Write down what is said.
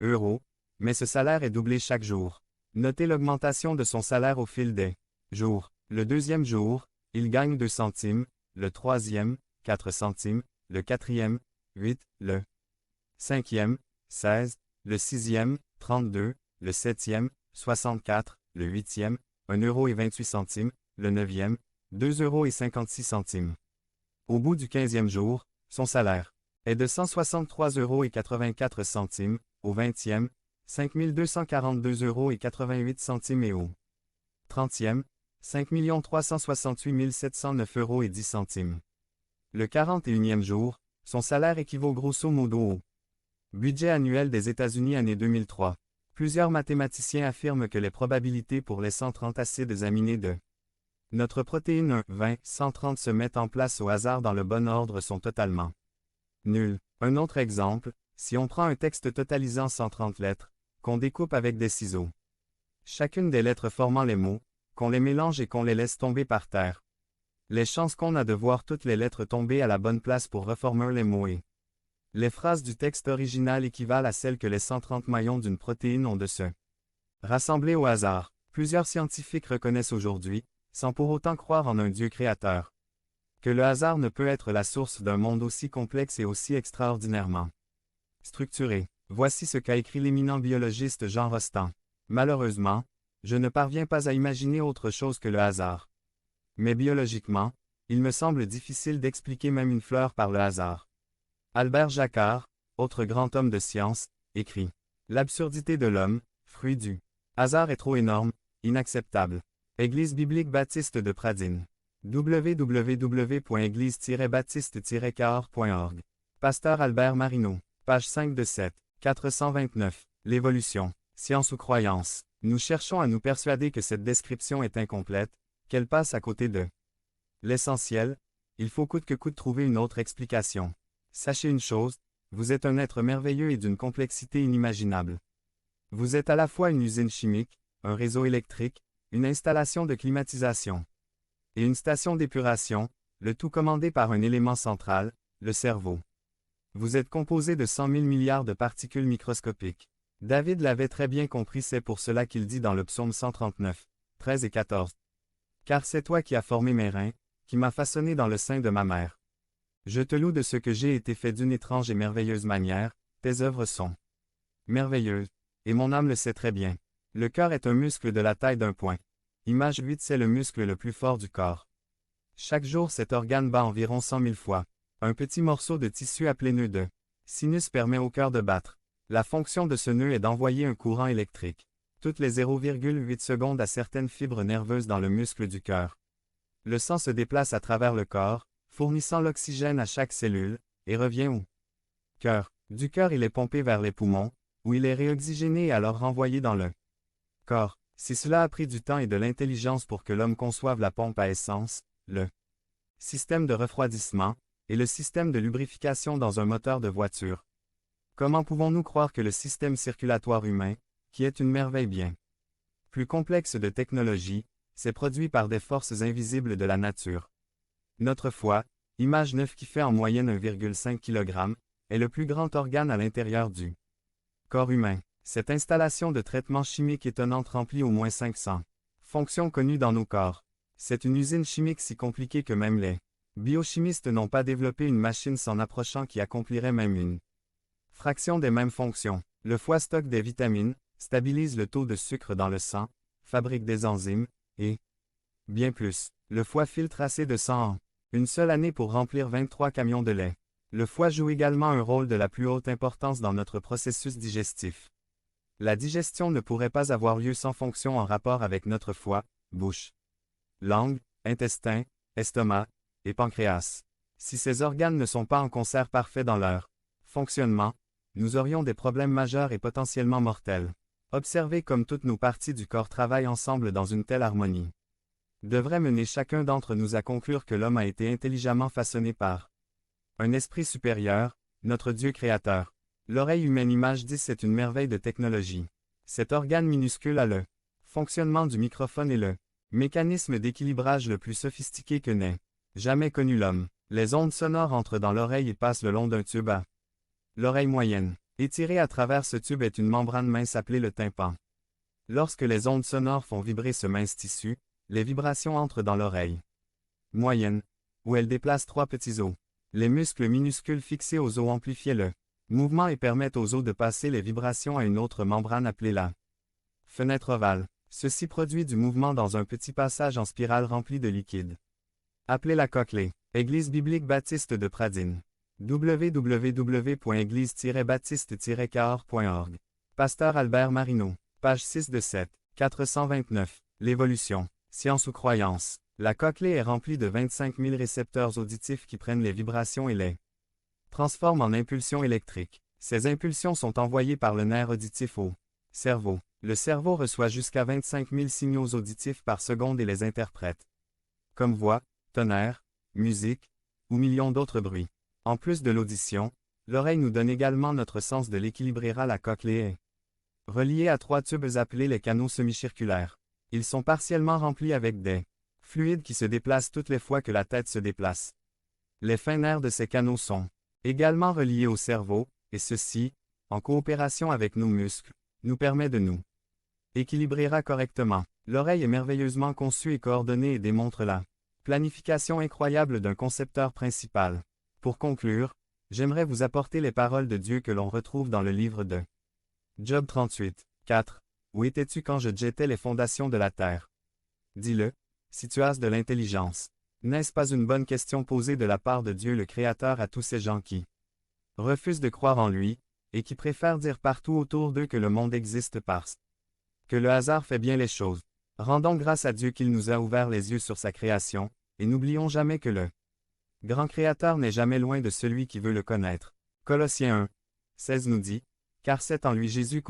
euros, mais ce salaire est doublé chaque jour. Notez l'augmentation de son salaire au fil des jours. Le deuxième jour, il gagne 2 centimes, le troisième, 4 centimes, le quatrième, 8, le cinquième, 16, le sixième, 32, le septième, 64, le huitième, 1,28 €, le neuvième, 2,56 €. Au bout du 15e jour, son salaire est de 163,84 €, au 20e, 5 242,88 € et au 30e, 5 368 709,10 €. Le 41e jour, son salaire équivaut grosso modo au budget annuel des États-Unis année 2003. Plusieurs mathématiciens affirment que les probabilités pour les 130 acides aminés de notre protéine 1, 20, 130 se mettent en place au hasard dans le bon ordre sont totalement nulles. Un autre exemple, si on prend un texte totalisant 130 lettres, qu'on découpe avec des ciseaux. Chacune des lettres formant les mots, qu'on les mélange et qu'on les laisse tomber par terre. Les chances qu'on a de voir toutes les lettres tomber à la bonne place pour reformer les mots et les phrases du texte original équivalent à celles que les 130 maillons d'une protéine ont de se rassembler au hasard. Plusieurs scientifiques reconnaissent aujourd'hui, sans pour autant croire en un Dieu créateur, que le hasard ne peut être la source d'un monde aussi complexe et aussi extraordinairement structuré. Voici ce qu'a écrit l'éminent biologiste Jean Rostand. Malheureusement, je ne parviens pas à imaginer autre chose que le hasard. Mais biologiquement, il me semble difficile d'expliquer même une fleur par le hasard. Albert Jacquard, autre grand homme de science, écrit « L'absurdité de l'homme, fruit du hasard est trop énorme, inacceptable. Église biblique baptiste de Pradine. www.église-baptiste-cahors.org. Pasteur Albert Marino. Page 5 de 7. 429. L'évolution. Science ou croyance. Nous cherchons à nous persuader que cette description est incomplète, qu'elle passe à côté de l'essentiel. Il faut coûte que coûte trouver une autre explication. Sachez une chose, vous êtes un être merveilleux et d'une complexité inimaginable. Vous êtes à la fois une usine chimique, un réseau électrique, une installation de climatisation et une station d'épuration, le tout commandé par un élément central, le cerveau. Vous êtes composé de 100 000 milliards de particules microscopiques. David l'avait très bien compris, c'est pour cela qu'il dit dans le psaume 139, 13 et 14. « Car c'est toi qui as formé mes reins, qui m'as façonné dans le sein de ma mère. Je te loue de ce que j'ai été fait d'une étrange et merveilleuse manière, tes œuvres sont merveilleuses, et mon âme le sait très bien. Le cœur est un muscle de la taille d'un poing. Image 8, c'est le muscle le plus fort du corps. Chaque jour cet organe bat environ 100 000 fois. Un petit morceau de tissu appelé nœud de sinus permet au cœur de battre. La fonction de ce nœud est d'envoyer un courant électrique, toutes les 0,8 secondes à certaines fibres nerveuses dans le muscle du cœur. Le sang se déplace à travers le corps, fournissant l'oxygène à chaque cellule, et revient au cœur. Du cœur il est pompé vers les poumons, où il est réoxygéné et alors renvoyé dans le corps. Si cela a pris du temps et de l'intelligence pour que l'homme conçoive la pompe à essence, le système de refroidissement, et le système de lubrification dans un moteur de voiture, comment pouvons-nous croire que le système circulatoire humain, qui est une merveille bien plus complexe de technologie, s'est produit par des forces invisibles de la nature? Notre foie, image 9 qui fait en moyenne 1,5 kg, est le plus grand organe à l'intérieur du corps humain. Cette installation de traitement chimique étonnante remplit au moins 500 fonctions connues dans nos corps. C'est une usine chimique si compliquée que même les biochimistes n'ont pas développé une machine s'en approchant qui accomplirait même une fraction des mêmes fonctions. Le foie stocke des vitamines, stabilise le taux de sucre dans le sang, fabrique des enzymes, et bien plus. Le foie filtre assez de sang en une seule année pour remplir 23 camions de lait. Le foie joue également un rôle de la plus haute importance dans notre processus digestif. La digestion ne pourrait pas avoir lieu sans fonction en rapport avec notre foie, bouche, langue, intestin, estomac, et pancréas. Si ces organes ne sont pas en concert parfait dans leur fonctionnement, nous aurions des problèmes majeurs et potentiellement mortels. Observez comme toutes nos parties du corps travaillent ensemble dans une telle harmonie devrait mener chacun d'entre nous à conclure que l'homme a été intelligemment façonné par un esprit supérieur, notre Dieu créateur. L'oreille humaine image 10 est une merveille de technologie. Cet organe minuscule a le fonctionnement du microphone et le mécanisme d'équilibrage le plus sophistiqué que n'ait jamais connu l'homme. Les ondes sonores entrent dans l'oreille et passent le long d'un tube à l'oreille moyenne. Étirée à travers ce tube est une membrane mince appelée le tympan. Lorsque les ondes sonores font vibrer ce mince tissu, les vibrations entrent dans l'oreille moyenne, où elles déplacent 3 petits os. Les muscles minuscules fixés aux os amplifient le mouvement et permettent aux os de passer les vibrations à une autre membrane appelée la fenêtre ovale. Ceci produit du mouvement dans un petit passage en spirale rempli de liquide. Appelée la cochlée. Église biblique baptiste de Pradine. www.église-baptiste-cahors.org. Pasteur Albert Marino. Page 6 de 7. 429. L'évolution. Science ou croyance. La cochlée est remplie de 25 000 récepteurs auditifs qui prennent les vibrations et les transforment en impulsions électriques. Ces impulsions sont envoyées par le nerf auditif au cerveau. Le cerveau reçoit jusqu'à 25 000 signaux auditifs par seconde et les interprète comme voix, tonnerre, musique, ou millions d'autres bruits. En plus de l'audition, l'oreille nous donne également notre sens de l'équilibre. La cochlée est reliée à 3 tubes appelés les canaux semi-circulaires. Ils sont partiellement remplis avec des fluides qui se déplacent toutes les fois que la tête se déplace. Les fins nerfs de ces canaux sont également reliés au cerveau, et ceci, en coopération avec nos muscles, nous permet de nous équilibrer correctement. L'oreille est merveilleusement conçue et coordonnée et démontre la planification incroyable d'un concepteur principal. Pour conclure, j'aimerais vous apporter les paroles de Dieu que l'on retrouve dans le livre de Job 38, 4. Où étais-tu quand je jetais les fondations de la terre? Dis-le, si tu as de l'intelligence. N'est-ce pas une bonne question posée de la part de Dieu le Créateur à tous ces gens qui refusent de croire en lui, et qui préfèrent dire partout autour d'eux que le monde existe parce que le hasard fait bien les choses. Rendons grâce à Dieu qu'il nous a ouvert les yeux sur sa création, et n'oublions jamais que le grand Créateur n'est jamais loin de celui qui veut le connaître. Colossiens 1, 16 nous dit, car c'est en lui Jésus qu'on